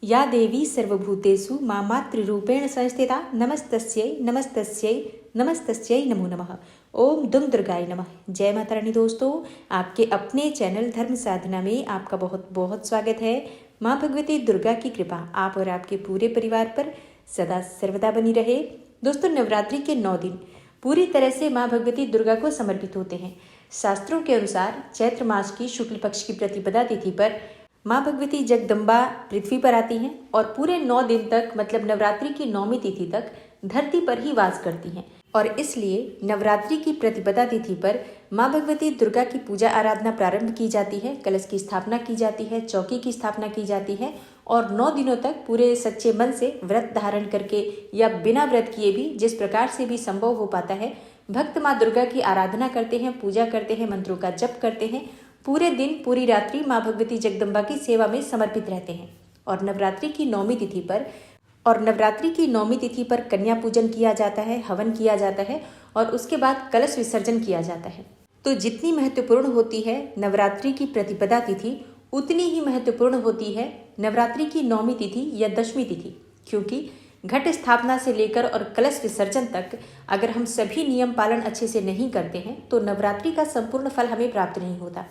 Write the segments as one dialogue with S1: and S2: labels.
S1: या देवी सर्वभूतेषु मातृरूपेण संस्थिता नमस्तस्यै नमस्तस्यै नमस्तस्यै नमो नमः। ओम दुम दुर्गाय नमः। जय माता रानी। दोस्तों, आपके अपने चैनल धर्म साधना में आपका बहुत बहुत स्वागत है। माँ भगवती दुर्गा की कृपा आप और आपके पूरे परिवार पर सदा सर्वदा बनी रहे। दोस्तों, नवरात्रि के 9 दिन पूरी तरह से माँ भगवती दुर्गा को समर्पित होते हैं। शास्त्रों के अनुसार चैत्र मास की शुक्ल पक्ष की प्रतिपदा तिथि पर माँ भगवती जगदम्बा पृथ्वी पर आती हैं और पूरे 9 दिन तक मतलब नवरात्रि की 9वीं तिथि तक धरती पर ही वास करती हैं। और इसलिए नवरात्रि की प्रतिपदा तिथि पर माँ भगवती दुर्गा की पूजा आराधना प्रारंभ की जाती है, कलश की स्थापना की जाती है, चौकी की स्थापना की जाती है और 9 दिनों तक पूरे सच्चे मन से व्रत धारण करके या बिना व्रत किए भी जिस प्रकार से भी संभव हो पाता है भक्त माँ दुर्गा की आराधना करते हैं, पूजा करते हैं, मंत्रों का जप करते हैं, पूरे दिन पूरी रात्रि माँ भगवती जगदम्बा की सेवा में समर्पित रहते हैं। और नवरात्रि की 9वीं तिथि पर कन्या पूजन किया जाता है, हवन किया जाता है और उसके बाद कलश विसर्जन किया जाता है। तो जितनी महत्वपूर्ण होती है नवरात्रि की प्रतिपदा तिथि, उतनी ही महत्वपूर्ण होती है नवरात्रि की 9वीं तिथि या 10वीं तिथि, क्योंकि घट स्थापना से लेकर और कलश विसर्जन तक अगर हम सभी नियम पालन अच्छे से नहीं करते हैं तो नवरात्रि का संपूर्ण फल हमें प्राप्त नहीं होता।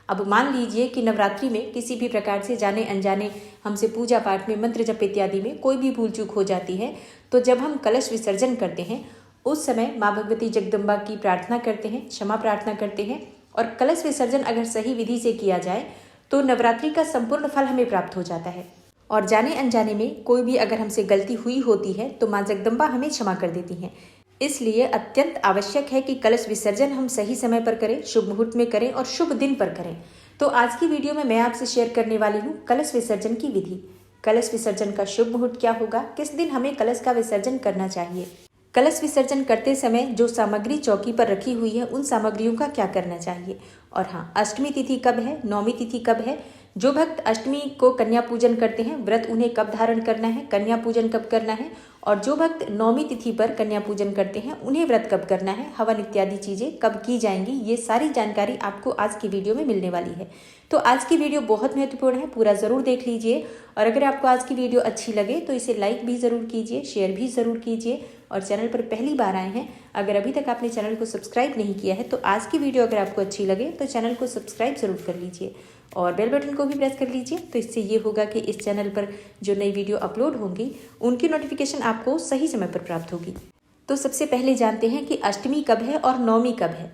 S1: अब मान लीजिए कि नवरात्रि में किसी भी प्रकार से जाने अनजाने हमसे पूजा पाठ में, मंत्र जप इत्यादि में कोई भी भूल चूक हो जाती है, तो जब हम कलश विसर्जन करते हैं उस समय माँ भगवती जगदम्बा की प्रार्थना करते हैं, क्षमा प्रार्थना करते हैं और कलश विसर्जन अगर सही विधि से किया जाए तो नवरात्रि का संपूर्ण फल हमें प्राप्त हो जाता है। और जाने अनजाने में कोई भी अगर हमसे गलती हुई होती है तो माँ जगदम्बा हमें क्षमा कर देती हैं। इसलिए अत्यंत आवश्यक है कि कलश विसर्जन हम सही समय पर करें, शुभ मुहूर्त में करें और शुभ दिन पर करें। तो आज की वीडियो में मैं आपसे शेयर करने वाली हूँ कलश विसर्जन की विधि। कलश विसर्जन का शुभ मुहूर्त क्या होगा, किस दिन हमें कलश का विसर्जन करना चाहिए, कलश विसर्जन करते समय जो सामग्री चौकी पर रखी हुई है उन सामग्रियों का क्या करना चाहिए, और हाँ, अष्टमी तिथि कब है, 9वीं तिथि कब है, जो भक्त अष्टमी को कन्या पूजन करते हैं व्रत उन्हें कब धारण करना है, कन्या पूजन कब करना है, और जो भक्त 9वीं तिथि पर कन्या पूजन करते हैं उन्हें व्रत कब करना है, हवन इत्यादि चीजें कब की जाएंगी, ये सारी जानकारी आपको आज की वीडियो में मिलने वाली है। तो आज की वीडियो बहुत महत्वपूर्ण है, पूरा जरूर देख लीजिए। और अगर आपको आज की वीडियो अच्छी लगे तो इसे लाइक भी जरूर कीजिए, शेयर भी जरूर कीजिए। और चैनल पर पहली बार आए हैं, अगर अभी तक आपने चैनल को सब्सक्राइब नहीं किया है तो आज की वीडियो अगर आपको अच्छी लगे तो चैनल को सब्सक्राइब जरूर कर लीजिए और बेल बटन को भी प्रेस कर लीजिए। तो इससे ये होगा कि इस चैनल पर जो नई वीडियो अपलोड होंगी उनकी नोटिफिकेशन आपको सही समय पर प्राप्त होगी। तो सबसे पहले जानते हैं कि अष्टमी कब है और 9वीं कब है।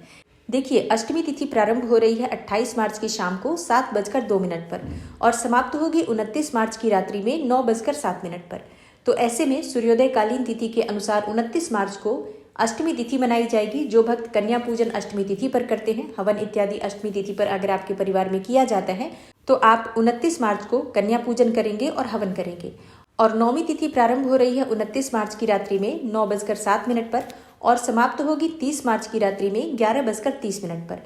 S1: देखिए, अष्टमी तिथि प्रारंभ हो रही है 28 मार्च की शाम को 7:02 पर और समाप्त होगी 29 मार्च की रात्रि में 9:07 पर। तो ऐसे में सूर्योदय कालीन तिथि के अनुसार 29 मार्च को अष्टमी तिथि मनाई जाएगी। जो भक्त कन्या पूजन अष्टमी तिथि पर करते हैं, हवन इत्यादि अष्टमी तिथि पर अगर आपके परिवार में किया जाता है तो आप 29 मार्च को कन्या पूजन करेंगे और हवन करेंगे। और 9वीं तिथि प्रारंभ हो रही है 29 मार्च की रात्रि में 9:07 पर और समाप्त होगी 30 मार्च की रात्रि में 11:30 पर।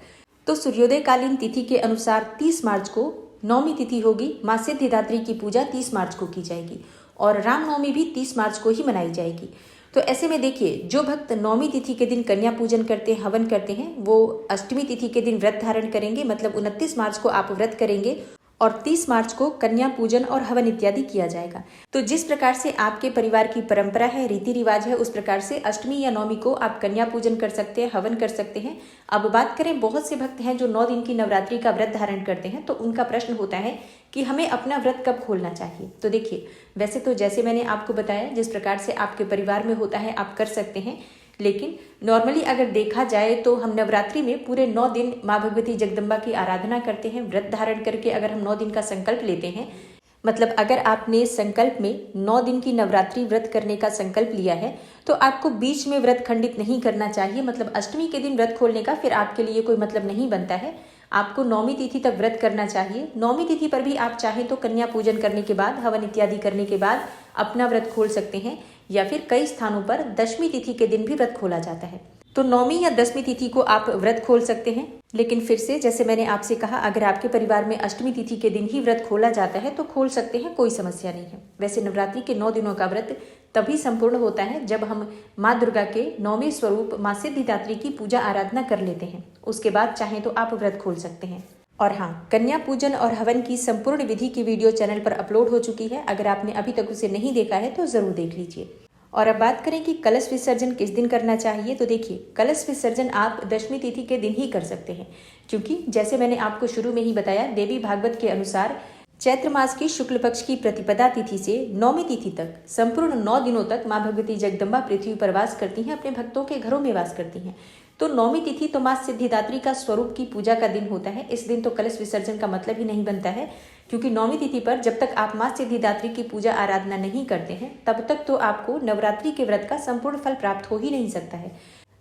S1: तो सूर्योदय कालीन तिथि के अनुसार 30 मार्च को 9वीं तिथि होगी। माँ सिद्धिदात्री की पूजा 30 मार्च को की जाएगी और रामनवमी भी 30 मार्च को ही मनाई जाएगी। तो ऐसे में देखिए, जो भक्त 9वीं तिथि के दिन कन्या पूजन करते हैं, हवन करते हैं, वो अष्टमी तिथि के दिन व्रत धारण करेंगे, मतलब 29 मार्च को आप व्रत करेंगे और 30 मार्च को कन्या पूजन और हवन इत्यादि किया जाएगा। तो जिस प्रकार से आपके परिवार की परंपरा है, रीति रिवाज है, उस प्रकार से अष्टमी या 9वीं को आप कन्या पूजन कर सकते हैं, हवन कर सकते हैं। अब बात करें, बहुत से भक्त हैं जो 9 दिन की नवरात्रि का व्रत धारण करते हैं, तो उनका प्रश्न होता है कि हमें अपना व्रत कब खोलना चाहिए। तो देखिए, वैसे तो जैसे मैंने आपको बताया जिस प्रकार से आपके परिवार में होता है आप कर सकते हैं, लेकिन नॉर्मली अगर देखा जाए तो हम नवरात्रि में पूरे 9 दिन माँ भगवती जगदम्बा की आराधना करते हैं। व्रत धारण करके अगर हम 9 दिन का संकल्प लेते हैं, मतलब अगर आपने संकल्प में 9 दिन की नवरात्रि व्रत करने का संकल्प लिया है तो आपको बीच में व्रत खंडित नहीं करना चाहिए। मतलब अष्टमी के दिन व्रत खोलने का फिर आपके लिए कोई मतलब नहीं बनता है। आपको 9वीं तिथि तक व्रत करना चाहिए। 9वीं तिथि पर भी आप चाहे तो कन्या पूजन करने के बाद, हवन इत्यादि करने के बाद अपना व्रत खोल सकते हैं, या फिर कई स्थानों पर 10वीं तिथि के दिन भी व्रत खोला जाता है। तो 9वीं या 10वीं तिथि को आप व्रत खोल सकते हैं। लेकिन फिर से जैसे मैंने आपसे कहा, अगर आपके परिवार में अष्टमी तिथि के दिन ही व्रत खोला जाता है तो खोल सकते हैं, कोई समस्या नहीं है। वैसे नवरात्रि के 9 दिनों का व्रत तभी संपूर्ण होता है जब हम माँ दुर्गा के 9वें स्वरूप माँ सिद्धिदात्री की पूजा आराधना कर लेते हैं। उसके बाद चाहे तो आप व्रत खोल सकते हैं। और हाँ, कन्या पूजन और हवन की संपूर्ण विधि की वीडियो चैनल पर अपलोड हो चुकी है। अगर आपने अभी तक उसे नहीं देखा है तो ज़रूर देख लीजिए। और अब बात करें कि कलश विसर्जन किस दिन करना चाहिए, तो देखिए, कलश विसर्जन आप दशमी तिथि के दिन ही कर सकते हैं, क्योंकि जैसे मैंने आपको शुरू में ही बताया, देवी भागवत के अनुसार चैत्र मास की शुक्ल पक्ष की प्रतिपदा तिथि से नौमी तिथि तक संपूर्ण 9 दिनों तक माँ भगवती जगदम्बा पृथ्वी पर वास करती हैं, अपने भक्तों के घरों में वास करती हैं। तो नौमी तिथि तो माँ सिद्धिदात्री का स्वरूप की पूजा का दिन होता है। इस दिन तो कलश विसर्जन का मतलब ही नहीं बनता है, क्योंकि नौमी तिथि पर जब तक आप माँ सिद्धिदात्री की पूजा आराधना नहीं करते हैं तब तक तो आपको नवरात्रि के व्रत का संपूर्ण फल प्राप्त हो ही नहीं सकता है।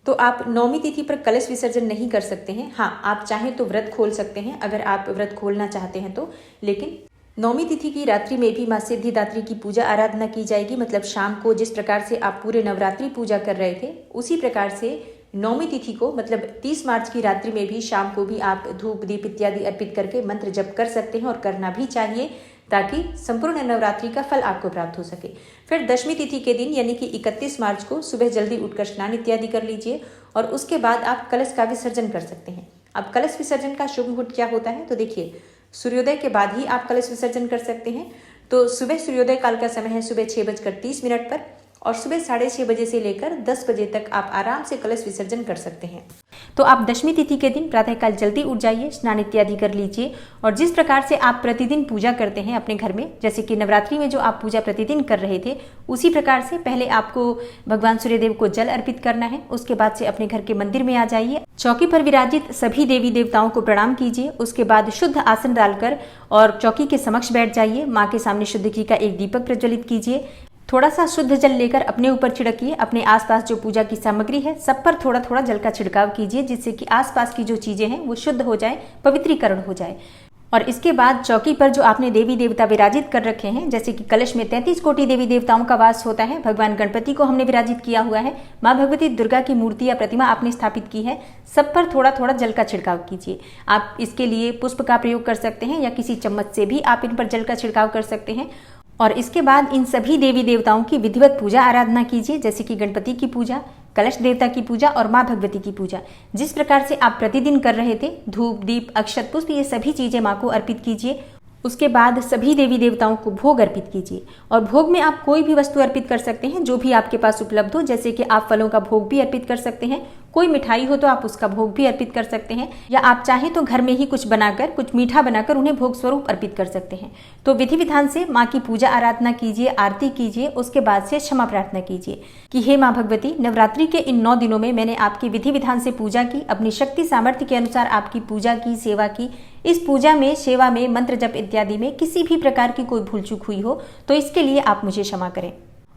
S1: तो आप नौमी तिथि पर कलश विसर्जन नहीं कर सकते हैं। हाँ, आप चाहें तो व्रत खोल सकते हैं, अगर आप व्रत खोलना चाहते हैं तो। लेकिन नौमी तिथि की रात्रि में भी माँ सिद्धिदात्री की पूजा आराधना की जाएगी। मतलब शाम को जिस प्रकार से आप पूरे नवरात्रि पूजा कर रहे थे, उसी प्रकार से नौमी तिथि को, मतलब 30 मार्च की रात्रि में भी शाम को भी आप धूप दीप इत्यादि अर्पित करके मंत्र जप कर सकते हैं, और करना भी चाहिए, ताकि संपूर्ण नवरात्रि का फल आपको प्राप्त हो सके। फिर दशमी तिथि के दिन यानी कि 31 मार्च को सुबह जल्दी उठकर स्नान इत्यादि कर लीजिए, और उसके बाद आप कलश का विसर्जन कर सकते हैं। अब कलश विसर्जन का शुभ मुहूर्त क्या होता है, तो देखिए, सूर्योदय के बाद ही आप कलश विसर्जन कर सकते हैं। तो सुबह सूर्योदय काल का समय है सुबह 6:30 पर, और सुबह 6:30 बजे से लेकर 10 बजे तक आप आराम से कलश विसर्जन कर सकते हैं। तो आप दशमी तिथि के दिन प्रातःकाल जल्दी उठ जाइए, स्नान इत्यादि कर लीजिए, और जिस प्रकार से आप प्रतिदिन पूजा करते हैं अपने घर में, जैसे कि नवरात्रि में जो आप पूजा प्रतिदिन कर रहे थे, उसी प्रकार से पहले आपको भगवान सूर्यदेव को जल अर्पित करना है। उसके बाद से अपने घर के मंदिर में आ जाइए, चौकी पर विराजित सभी देवी देवताओं को प्रणाम कीजिए। उसके बाद शुद्ध आसन डालकर और चौकी के समक्ष बैठ जाइए। माँ के सामने शुद्ध घी का एक दीपक प्रज्वलित कीजिए। थोड़ा सा शुद्ध जल लेकर अपने ऊपर छिड़किए। अपने आसपास जो पूजा की सामग्री है सब पर थोड़ा थोड़ा जल का छिड़काव कीजिए, जिससे कि आसपास की जो चीजें हैं वो शुद्ध हो जाए, पवित्रीकरण हो जाए। और इसके बाद चौकी पर जो आपने देवी देवता विराजित कर रखे हैं, जैसे कि कलश में 33 कोटि देवी देवताओं का वास होता है, भगवान गणपति को हमने विराजित किया हुआ है, माँ भगवती दुर्गा की मूर्ति या प्रतिमा आपने स्थापित की है, सब पर थोड़ा थोड़ा जल का छिड़काव कीजिए। आप इसके लिए पुष्प का प्रयोग कर सकते हैं, या किसी चम्मच से भी आप इन पर जल का छिड़काव कर सकते हैं। और इसके बाद इन सभी देवी देवताओं की विधिवत पूजा आराधना कीजिए, जैसे कि गणपति की पूजा, कलश देवता की पूजा और माँ भगवती की पूजा। जिस प्रकार से आप प्रतिदिन कर रहे थे, धूप दीप अक्षत पुष्प ये सभी चीजें माँ को अर्पित कीजिए। उसके बाद सभी देवी देवताओं को भोग अर्पित कीजिए, और भोग में आप कोई भी वस्तु अर्पित कर सकते हैं जो भी आपके पास उपलब्ध हो, जैसे कि आप फलों का भोग भी अर्पित कर सकते हैं, कोई मिठाई हो तो आप उसका भोग भी अर्पित कर सकते हैं, या आप चाहें तो घर में ही कुछ बनाकर, कुछ मीठा बनाकर उन्हें भोग स्वरूप अर्पित कर सकते हैं। तो विधि विधान से माँ की पूजा आराधना कीजिए, आरती कीजिए। उसके बाद से क्षमा प्रार्थना कीजिए कि हे माँ भगवती, नवरात्रि के इन 9 दिनों में मैंने आपकी विधि विधान से पूजा की, अपनी शक्ति सामर्थ्य के अनुसार आपकी पूजा की, सेवा की। इस पूजा में, सेवा में, मंत्र जप इत्यादि में किसी भी प्रकार की कोई भूल चूक हुई हो तो इसके लिए आप मुझे क्षमा करें,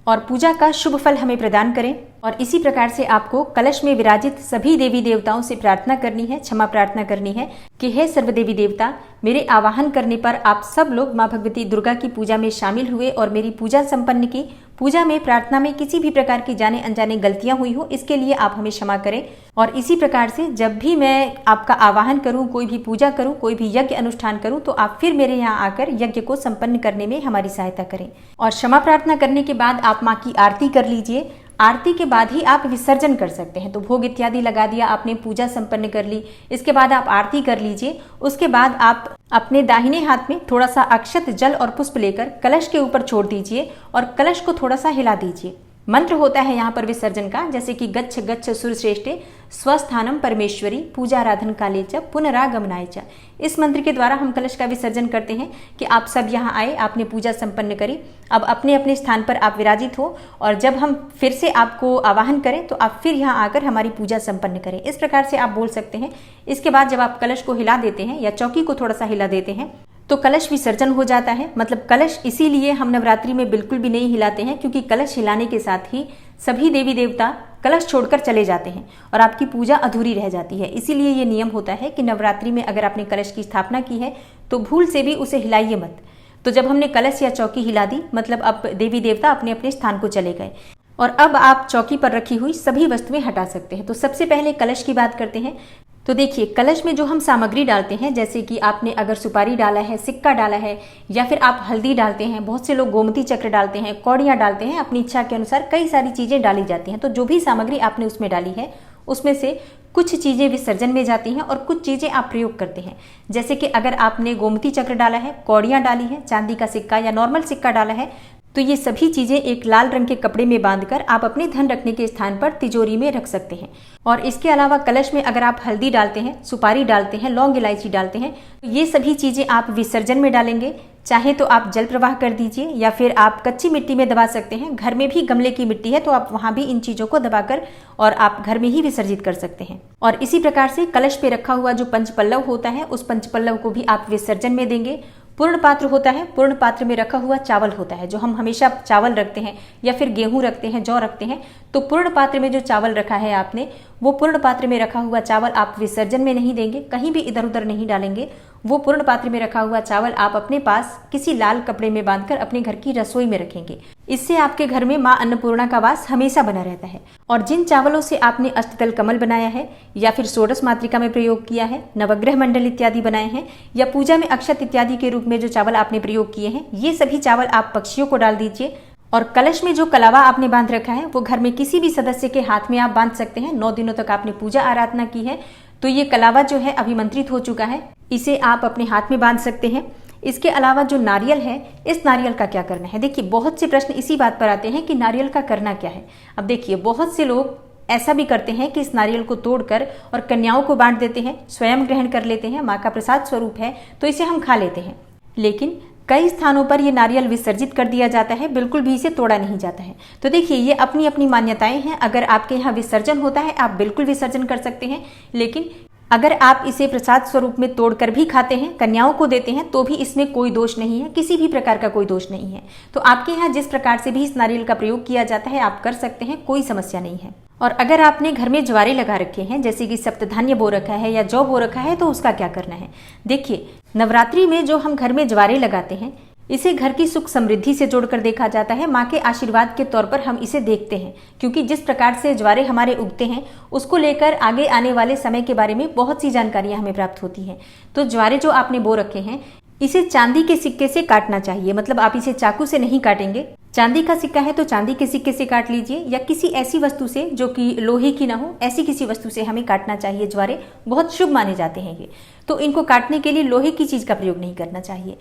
S1: और पूजा का शुभ फल हमें प्रदान करें। और इसी प्रकार से आपको कलश में विराजित सभी देवी देवताओं से प्रार्थना करनी है, क्षमा प्रार्थना करनी है कि हे सर्व देवी देवता, मेरे आवाहन करने पर आप सब लोग माँ भगवती दुर्गा की पूजा में शामिल हुए और मेरी पूजा संपन्न की। पूजा में, प्रार्थना में किसी भी प्रकार की जाने अनजाने गलतियां हुई हो, इसके लिए आप हमें क्षमा करें। और इसी प्रकार से जब भी मैं आपका आवाहन करूं, कोई भी पूजा करूं, कोई भी यज्ञ अनुष्ठान करूं, तो आप फिर मेरे यहाँ आकर यज्ञ को संपन्न करने में हमारी सहायता करें। और क्षमा प्रार्थना करने के बाद आप माँ की आरती कर लीजिए। आरती के बाद ही आप विसर्जन कर सकते हैं। तो भोग इत्यादि लगा दिया आपने, पूजा संपन्न कर ली, इसके बाद आप आरती कर लीजिए। उसके बाद आप अपने दाहिने हाथ में थोड़ा सा अक्षत, जल और पुष्प लेकर कलश के ऊपर छोड़ दीजिए और कलश को थोड़ा सा हिला दीजिए। मंत्र होता है यहाँ पर विसर्जन का, जैसे कि गच्छ गच्छ सुरश्रेष्ठे स्वस्थानम परमेश्वरी पूजाराधन काले च पुनरागमनाय च। इस मंत्र के द्वारा हम कलश का विसर्जन करते हैं कि आप सब यहाँ आए, आपने पूजा संपन्न करी, अब अपने अपने स्थान पर आप विराजित हो, और जब हम फिर से आपको आवाहन करें तो आप फिर यहाँ आकर हमारी पूजा संपन्न करें। इस प्रकार से आप बोल सकते हैं। इसके बाद जब आप कलश को हिला देते हैं या चौकी को थोड़ा सा हिला देते हैं तो कलश विसर्जन हो जाता है। मतलब कलश इसीलिए हम नवरात्रि में बिल्कुल भी नहीं हिलाते हैं, क्योंकि कलश हिलाने के साथ ही सभी देवी देवता कलश छोड़कर चले जाते हैं और आपकी पूजा अधूरी रह जाती है। इसीलिए ये नियम होता है कि नवरात्रि में अगर आपने कलश की स्थापना की है तो भूल से भी उसे हिलाइए मत। तो जब हमने कलश या चौकी हिला दी, मतलब अब देवी देवता अपने अपने स्थान को चले गए, और अब आप चौकी पर रखी हुई सभी वस्तुएं हटा सकते हैं। तो सबसे पहले कलश की बात करते हैं। तो देखिए, कलश में जो हम सामग्री डालते हैं, जैसे कि आपने अगर सुपारी डाला है, सिक्का डाला है, या फिर आप हल्दी डालते हैं, बहुत से लोग गोमती चक्र डालते हैं, कौड़ियाँ डालते हैं, अपनी इच्छा के अनुसार कई सारी चीज़ें डाली जाती हैं। तो जो भी सामग्री आपने उसमें डाली है उसमें से कुछ चीज़ें विसर्जन में जाती हैं और कुछ चीज़ें आप प्रयोग करते हैं। जैसे कि अगर आपने गोमती चक्र डाला है, कौड़ियाँ डाली है, चांदी का सिक्का या नॉर्मल सिक्का डाला है, तो ये सभी चीज़ें एक लाल रंग के कपड़े में बांधकर आप अपने धन रखने के स्थान पर तिजोरी में रख सकते हैं। और इसके अलावा कलश में अगर आप हल्दी डालते हैं, सुपारी डालते हैं, लौंग इलायची डालते हैं, तो ये सभी चीज़ें आप विसर्जन में डालेंगे। चाहे तो आप जल प्रवाह कर दीजिए या फिर आप कच्ची मिट्टी में दबा सकते हैं। घर में भी गमले की मिट्टी है तो आप वहाँ भी इन चीज़ों को दबाकर और आप घर में ही विसर्जित कर सकते हैं। और इसी प्रकार से कलश पे रखा हुआ जो पंचपल्लव होता है, उस पंचपल्लव को भी आप विसर्जन में देंगे। पूर्ण पात्र होता है, पूर्ण पात्र में रखा हुआ चावल होता है, जो हम हमेशा चावल रखते हैं या फिर गेहूं रखते हैं, जौ रखते हैं, तो पूर्ण पात्र में जो चावल रखा है आपने, वो पूर्ण पात्र में रखा हुआ चावल आप विसर्जन में नहीं देंगे, कहीं भी इधर उधर नहीं डालेंगे। वो पूर्ण पात्र में रखा हुआ चावल आप अपने पास किसी लाल कपड़े में बांधकर अपने घर की रसोई में रखेंगे। इससे आपके घर में माँ अन्नपूर्णा का वास हमेशा बना रहता है। और जिन चावलों से आपने अष्टदल कमल बनाया है या फिर षोडश मातृका में प्रयोग किया है, नवग्रह मंडल इत्यादि बनाए हैं, या पूजा में अक्षत इत्यादि के रूप में जो चावल आपने प्रयोग किए हैं, ये सभी चावल आप पक्षियों को डाल दीजिए। और कलश में जो कलावा आपने बांध रखा है वो घर में किसी भी सदस्य के हाथ में आप बांध सकते हैं। 9 दिनों तक आपने पूजा आराधना की है तो ये कलावा जो है अभिमंत्रित हो चुका है, इसे आप अपने हाथ में बांध सकते हैं। इसके अलावा जो नारियल है, इस नारियल का क्या करना है? देखिए, बहुत से प्रश्न इसी बात पर आते हैं कि नारियल का करना क्या है। अब देखिए, बहुत से लोग ऐसा भी करते हैं कि इस नारियल को तोड़कर और कन्याओं को बांट देते हैं, स्वयं ग्रहण कर लेते हैं, माँ का प्रसाद स्वरूप है तो इसे हम खा लेते हैं। लेकिन कई स्थानों पर यह नारियल विसर्जित कर दिया जाता है, बिल्कुल भी इसे तोड़ा नहीं जाता है। तो देखिए, ये अपनी अपनी मान्यताएं हैं। अगर आपके यहाँ विसर्जन होता है, आप बिल्कुल विसर्जन कर सकते हैं, लेकिन अगर आप इसे प्रसाद स्वरूप में तोड़कर भी खाते हैं, कन्याओं को देते हैं, तो भी इसमें कोई दोष नहीं है, किसी भी प्रकार का कोई दोष नहीं है। तो आपके यहाँ जिस प्रकार से भी इस नारियल का प्रयोग किया जाता है आप कर सकते हैं, कोई समस्या नहीं है। और अगर आपने घर में ज्वारे लगा रखे हैं, जैसे कि सप्तधान्य बो रखा है या जौ बो रखा है, तो उसका क्या करना है? देखिए, नवरात्रि में जो हम घर में ज्वारे लगाते हैं, इसे घर की सुख समृद्धि से जोड़कर देखा जाता है। माँ के आशीर्वाद के तौर पर हम इसे देखते हैं, क्योंकि जिस प्रकार से ज्वारे हमारे उगते हैं उसको लेकर आगे आने वाले समय के बारे में बहुत सी जानकारियां हमें प्राप्त होती हैं। तो ज्वारे जो आपने बो रखे हैं, इसे चांदी के सिक्के से काटना चाहिए। मतलब आप इसे चाकू से नहीं काटेंगे। चांदी का सिक्का है तो चांदी के सिक्के से काट लीजिए, या किसी ऐसी वस्तु से जो कि लोहे की ना हो, ऐसी किसी वस्तु से हमें काटना चाहिए। ज्वारे बहुत शुभ माने जाते हैं ये, तो इनको काटने के लिए लोहे की चीज का प्रयोग नहीं करना चाहिए।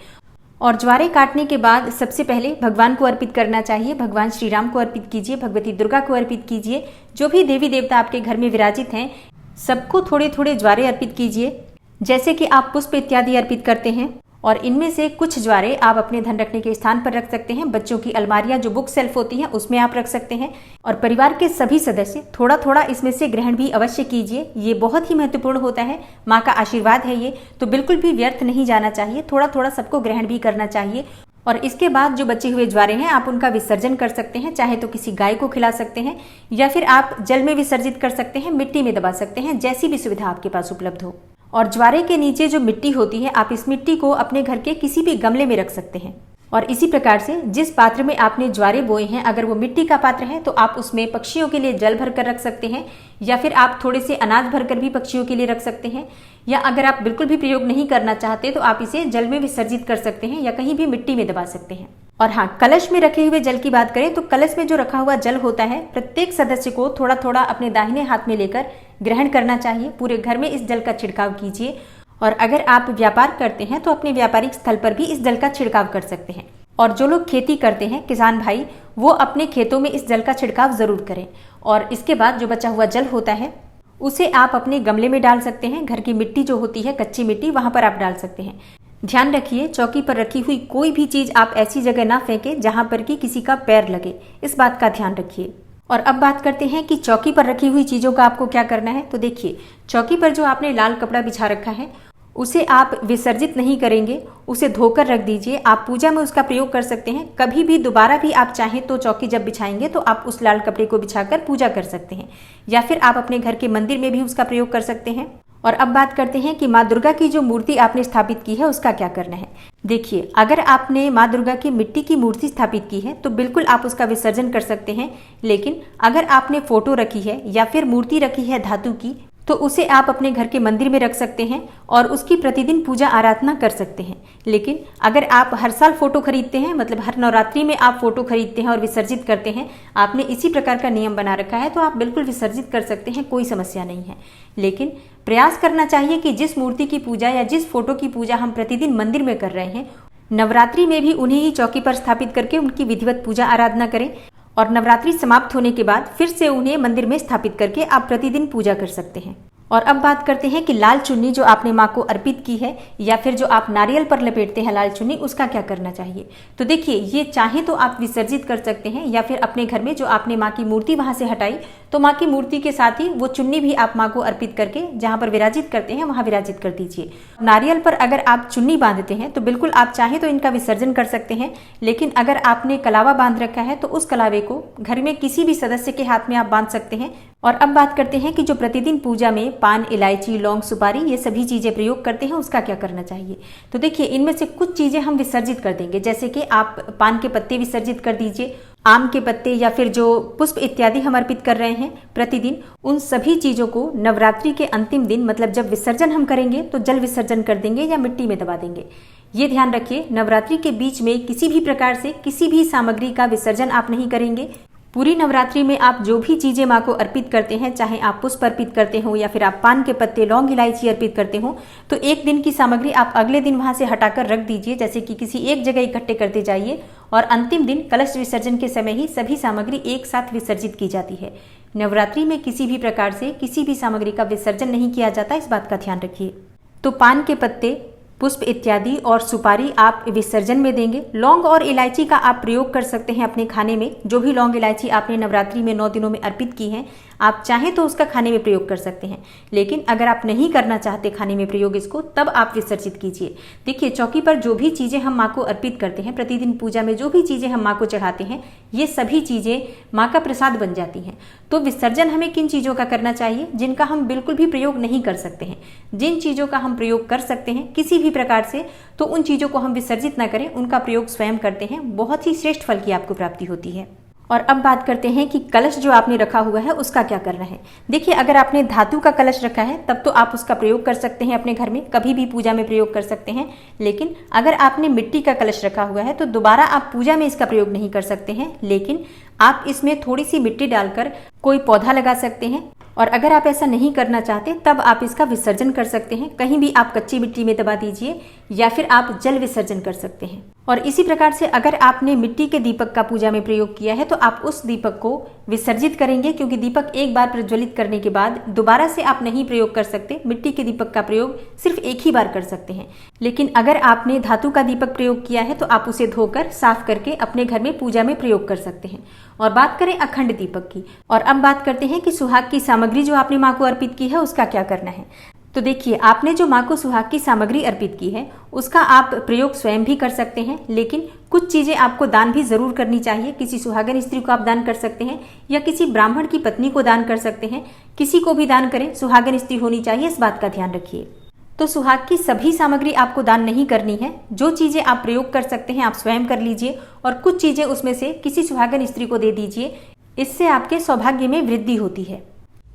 S1: और ज्वारे काटने के बाद सबसे पहले भगवान को अर्पित करना चाहिए। भगवान श्री राम को अर्पित कीजिए, भगवती दुर्गा को अर्पित कीजिए, जो भी देवी देवता आपके घर में विराजित हैं सबको थोड़े थोड़े ज्वारे अर्पित कीजिए, जैसे कि आप पुष्प इत्यादि अर्पित करते हैं। और इनमें से कुछ ज्वारे आप अपने धन रखने के स्थान पर रख सकते हैं। बच्चों की अलमारियां जो बुक सेल्फ होती हैं उसमें आप रख सकते हैं। और परिवार के सभी सदस्य थोड़ा थोड़ा इसमें से ग्रहण भी अवश्य कीजिए। ये बहुत ही महत्वपूर्ण होता है, माँ का आशीर्वाद है ये, तो बिल्कुल भी व्यर्थ नहीं जाना चाहिए। थोड़ा थोड़ा सबको ग्रहण भी करना चाहिए। और इसके बाद जो बचे हुए ज्वारे हैं आप उनका विसर्जन कर सकते हैं। चाहे तो किसी गाय को खिला सकते हैं, या फिर आप जल में विसर्जित कर सकते हैं, मिट्टी में दबा सकते हैं, जैसी भी सुविधा आपके पास उपलब्ध हो। और ज्वारे के नीचे जो मिट्टी होती है, आप इस मिट्टी को अपने घर के किसी भी गमले में रख सकते हैं। और इसी प्रकार से जिस पात्र में आपने ज्वारे बोए हैं, अगर वो मिट्टी का पात्र है तो आप उसमें पक्षियों के लिए जल भरकर रख सकते हैं, या फिर आप थोड़े से अनाज भरकर भी पक्षियों के लिए रख सकते हैं। या अगर आप बिल्कुल भी प्रयोग नहीं करना चाहते तो आप इसे जल में विसर्जित कर सकते हैं, या कहीं भी मिट्टी में दबा सकते हैं। और हाँ, कलश में रखे हुए जल की बात करें तो कलश में जो रखा हुआ जल होता है, प्रत्येक सदस्य को थोड़ा थोड़ा अपने दाहिने हाथ में लेकर ग्रहण करना चाहिए। पूरे घर में इस जल का छिड़काव कीजिए। और अगर आप व्यापार करते हैं तो अपने व्यापारिक स्थल पर भी इस जल का छिड़काव कर सकते हैं। और जो लोग खेती करते हैं, किसान भाई, वो अपने खेतों में इस जल का छिड़काव जरूर करें। और इसके बाद जो बचा हुआ जल होता है उसे आप अपने गमले में डाल सकते हैं। घर की मिट्टी जो होती है, कच्ची मिट्टी, वहां पर आप डाल सकते हैं। ध्यान रखिए, चौकी पर रखी हुई कोई भी चीज आप ऐसी जगह ना फेंकें जहां पर कि किसी का पैर लगे, इस बात का ध्यान रखिए। और अब बात करते हैं कि चौकी पर रखी हुई चीजों का आपको क्या करना है। तो देखिए, चौकी पर जो आपने लाल कपड़ा बिछा रखा है उसे आप विसर्जित नहीं करेंगे, उसे धोकर रख दीजिए। आप पूजा में उसका प्रयोग कर सकते हैं। कभी भी दोबारा भी आप चाहें तो चौकी जब बिछाएंगे तो आप उस लाल कपड़े को बिछाकर पूजा कर सकते हैं, या फिर आप अपने घर के मंदिर में भी उसका प्रयोग कर सकते हैं। और अब बात करते हैं कि माँ दुर्गा की जो मूर्ति आपने स्थापित की है उसका क्या करना है। देखिए, अगर आपने माँ दुर्गा की मिट्टी की मूर्ति स्थापित की है तो बिल्कुल आप उसका विसर्जन कर सकते हैं। लेकिन अगर आपने फोटो रखी है या फिर मूर्ति रखी है धातु की, तो उसे आप अपने घर के मंदिर में रख सकते हैं और उसकी प्रतिदिन पूजा आराधना कर सकते हैं। लेकिन अगर आप हर साल फोटो खरीदते हैं, मतलब हर नवरात्रि में आप फोटो खरीदते हैं और विसर्जित करते हैं, आपने इसी प्रकार का नियम बना रखा है, तो आप बिल्कुल विसर्जित कर सकते हैं, कोई समस्या नहीं है। लेकिन प्रयास करना चाहिए कि जिस मूर्ति की पूजा या जिस फोटो की पूजा हम प्रतिदिन मंदिर में कर रहे हैं, नवरात्रि में भी उन्हें ही चौकी पर स्थापित करके उनकी विधिवत पूजा आराधना करें और नवरात्रि समाप्त होने के बाद फिर से उन्हें मंदिर में स्थापित करके आप प्रतिदिन पूजा कर सकते हैं। और अब बात करते हैं कि लाल चुन्नी जो आपने माँ को अर्पित की है या फिर जो आप नारियल पर लपेटते हैं लाल चुन्नी, उसका क्या करना चाहिए। तो देखिए, ये चाहे तो आप विसर्जित कर सकते हैं या फिर अपने घर में जो आपने माँ की मूर्ति वहां से हटाई, तो माँ की मूर्ति के साथ ही वो चुन्नी भी आप माँ को अर्पित करके जहां पर विराजित करते हैं वहां विराजित कर दीजिए। नारियल पर अगर आप चुन्नी बांधते हैं तो बिल्कुल आप चाहे तो इनका विसर्जन कर सकते हैं, लेकिन अगर आपने कलावा बांध रखा है तो उस कलावे को घर में किसी भी सदस्य के हाथ में आप बांध सकते हैं। और अब बात करते हैं कि जो प्रतिदिन पूजा में पान, इलायची, लौंग, सुपारी ये सभी चीजें प्रयोग करते हैं, उसका क्या करना चाहिए। तो देखिए, इनमें से कुछ चीजें हम विसर्जित कर देंगे, जैसे कि आप पान के पत्ते विसर्जित कर दीजिए, आम के पत्ते या फिर जो पुष्प इत्यादि हम अर्पित कर रहे हैं प्रतिदिन, उन सभी चीजों को नवरात्रि के अंतिम दिन, मतलब जब विसर्जन हम करेंगे तो जल विसर्जन कर देंगे या मिट्टी में दबा देंगे। ये ध्यान रखिए, नवरात्रि के बीच में किसी भी प्रकार से किसी भी सामग्री का विसर्जन आप नहीं करेंगे। पूरी नवरात्रि में आप जो भी चीजें माँ को अर्पित करते हैं, चाहे आप पुष्प अर्पित करते हो या फिर आप पान के पत्ते, लौंग, इलायची अर्पित करते हो, तो एक दिन की सामग्री आप अगले दिन वहां से हटाकर रख दीजिए, जैसे कि किसी एक जगह इकट्ठे करते जाइए और अंतिम दिन कलश विसर्जन के समय ही सभी सामग्री एक साथ विसर्जित की जाती है। नवरात्रि में किसी भी प्रकार से किसी भी सामग्री का विसर्जन नहीं किया जाता, इस बात का ध्यान रखिए। तो पान के पत्ते, पुष्प इत्यादि और सुपारी आप विसर्जन में देंगे। लौंग और इलायची का आप प्रयोग कर सकते हैं अपने खाने में। जो भी लौंग इलायची आपने नवरात्रि में 9 दिनों में अर्पित की हैं, आप चाहें तो उसका खाने में प्रयोग कर सकते हैं, लेकिन अगर आप नहीं करना चाहते खाने में प्रयोग इसको, तब आप विसर्जित कीजिए। देखिए, चौकी पर जो भी चीजें हम माँ को अर्पित करते हैं, प्रतिदिन पूजा में जो भी चीजें हम माँ को चढ़ाते हैं, ये सभी चीजें माँ का प्रसाद बन जाती हैं। तो विसर्जन हमें किन चीजों का करना चाहिए, जिनका हम बिल्कुल भी प्रयोग नहीं कर सकते हैं। जिन चीजों का हम प्रयोग कर सकते हैं किसी भी प्रकार से, तो उन चीजों को हम विसर्जित न करें, उनका प्रयोग स्वयं करते हैं, बहुत ही श्रेष्ठ फल की आपको प्राप्ति होती है। और अब बात करते हैं कि कलश जो आपने रखा हुआ है उसका क्या करना है। देखिए, अगर आपने धातु का कलश रखा है तब तो आप उसका प्रयोग कर सकते हैं अपने घर में, कभी भी पूजा में प्रयोग कर सकते हैं। लेकिन अगर आपने मिट्टी का कलश रखा हुआ है तो दोबारा आप पूजा में इसका प्रयोग नहीं कर सकते हैं, लेकिन आप इसमें थोड़ी सी मिट्टी डालकर कोई पौधा लगा सकते हैं। और अगर आप ऐसा नहीं करना चाहते तब आप इसका विसर्जन कर सकते हैं, कहीं भी आप कच्ची मिट्टी में दबा दीजिए या फिर आप जल विसर्जन कर सकते हैं। और इसी प्रकार से अगर आपने मिट्टी के दीपक का पूजा में प्रयोग किया है तो आप उस दीपक को विसर्जित करेंगे, क्योंकि दीपक एक बार प्रज्वलित करने के बाद दोबारा से आप नहीं प्रयोग कर सकते। मिट्टी के दीपक का प्रयोग सिर्फ एक ही बार कर सकते हैं। लेकिन अगर आपने धातु का दीपक प्रयोग किया है तो आप उसे धोकर साफ करके अपने घर में पूजा में प्रयोग कर सकते हैं। और बात करें अखंड दीपक की, और अब बात करते हैं कि सुहाग की सामग्री जो आपने माँ को अर्पित की है उसका क्या करना है। तो देखिए, आपने जो माँ को सुहाग की सामग्री अर्पित की है उसका आप प्रयोग स्वयं भी कर सकते हैं, लेकिन कुछ चीजें आपको दान भी जरूर करनी चाहिए। किसी सुहागन स्त्री को आप दान कर सकते हैं या किसी ब्राह्मण की पत्नी को दान कर सकते हैं। किसी को भी दान करें, सुहागन स्त्री होनी चाहिए, इस बात का ध्यान रखिए। तो सुहाग की सभी सामग्री आपको दान नहीं करनी है। जो चीजें आप प्रयोग कर सकते हैं आप स्वयं कर लीजिए और कुछ चीजें उसमें से किसी सुहागन स्त्री को दे दीजिए। इससे आपके सौभाग्य में वृद्धि होती है।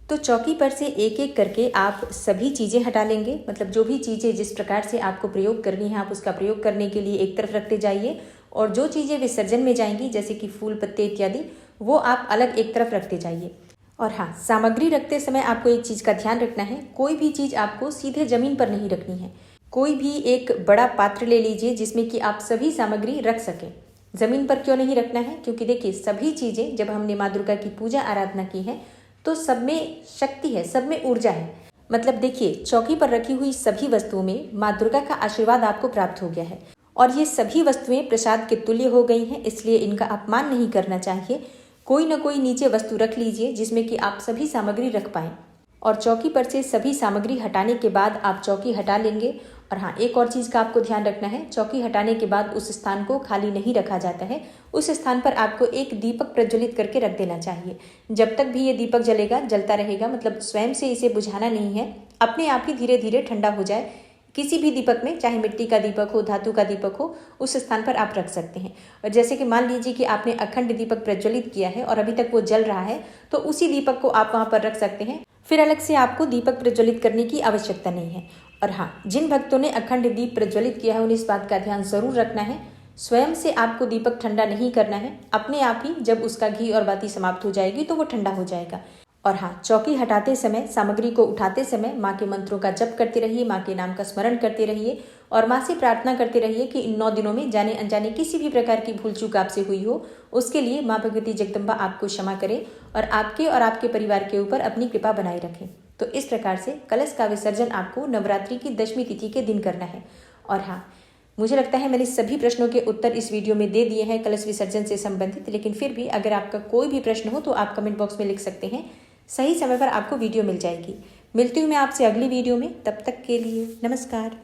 S1: तो चौकी पर से एक एक करके आप सभी चीज़ें हटा लेंगे, मतलब जो भी चीज़ें जिस प्रकार से आपको प्रयोग करनी है आप उसका प्रयोग करने के लिए एक तरफ रखते जाइए, और जो चीज़ें विसर्जन में जाएंगी जैसे कि फूल, पत्ते इत्यादि, वो आप अलग एक तरफ रखते जाइए। और हाँ, सामग्री रखते समय आपको एक चीज़ का ध्यान रखना है, कोई भी चीज़ आपको सीधे जमीन पर नहीं रखनी है। कोई भी एक बड़ा पात्र ले लीजिए जिसमें कि आप सभी सामग्री रख सकें। जमीन पर क्यों नहीं रखना है, क्योंकि देखिए, सभी चीज़ें जब हमने माँ दुर्गा की पूजा आराधना की है तो सब में शक्ति है, सब में ऊर्जा है। मतलब देखिए, चौकी पर रखी हुई सभी वस्तुओं में माँ दुर्गा का आशीर्वाद आपको प्राप्त हो गया है और ये सभी वस्तुएं प्रसाद के तुल्य हो गई हैं, इसलिए इनका अपमान नहीं करना चाहिए। कोई न कोई नीचे वस्तु रख लीजिए जिसमें कि आप सभी सामग्री रख पाएं। और चौकी पर से सभी सामग्री हटाने के बाद आप चौकी हटा लेंगे। और हाँ, एक और चीज़ का आपको ध्यान रखना है, चौकी हटाने के बाद उस स्थान को खाली नहीं रखा जाता है। उस स्थान पर आपको एक दीपक प्रज्वलित करके रख देना चाहिए। जब तक भी ये दीपक जलेगा, जलता रहेगा, मतलब स्वयं से इसे बुझाना नहीं है, अपने आप ही धीरे धीरे ठंडा हो जाए। किसी भी दीपक में, चाहे मिट्टी का दीपक हो, धातु का दीपक हो, उस स्थान पर आप रख सकते हैं। और जैसे कि मान लीजिए कि आपने अखंड दीपक प्रज्वलित किया है और अभी तक वो जल रहा है, तो उसी दीपक को आप वहाँ पर रख सकते हैं। फिर अलग से आपको दीपक प्रज्वलित करने की आवश्यकता नहीं है। और हाँ, जिन भक्तों ने अखंड दीप प्रज्वलित किया है उन्हें इस बात का ध्यान जरूर रखना है, स्वयं से आपको दीपक ठंडा नहीं करना है। अपने आप ही जब उसका घी और बाती समाप्त हो जाएगी तो वो ठंडा हो जाएगा। और हाँ, चौकी हटाते समय, सामग्री को उठाते समय माँ के मंत्रों का जप करते रहिए, माँ के नाम का स्मरण करते रहिए और माँ से प्रार्थना करते रहिए कि इन 9 दिनों में जाने अनजाने किसी भी प्रकार की भूल चूक आपसे हुई हो, उसके लिए माँ भगवती जगदम्बा आपको क्षमा करे और आपके परिवार के ऊपर अपनी कृपा बनाए रखें। तो इस प्रकार से कलश का विसर्जन आपको नवरात्रि की 10वीं तिथि के दिन करना है। और हाँ, मुझे लगता है मैंने सभी प्रश्नों के उत्तर इस वीडियो में दे दिए हैं कलश विसर्जन से संबंधित, लेकिन फिर भी अगर आपका कोई भी प्रश्न हो तो आप कमेंट बॉक्स में लिख सकते हैं। सही समय पर आपको वीडियो मिल जाएगी। मिलती हूँ मैं आपसे अगली वीडियो में, तब तक के लिए नमस्कार।